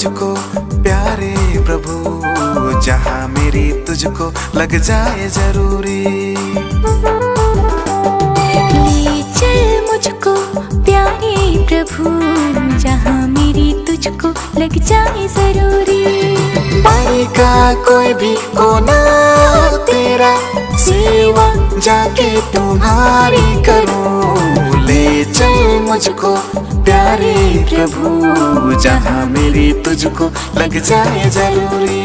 मुझको प्यारे प्रभु, जहाँ मेरी तुझको लग जाए जरूरी। ले चल मुझको प्यारे प्रभु, जहाँ मेरी तुझको लग जाए जरूरी। पानी का कोई भी कोना तेरा, सेवा जाके तुम्हारी करूं। ले चल मुझको प्यारे प्रभु, जहाँ मेरी तुझको लग जाए जरूरी।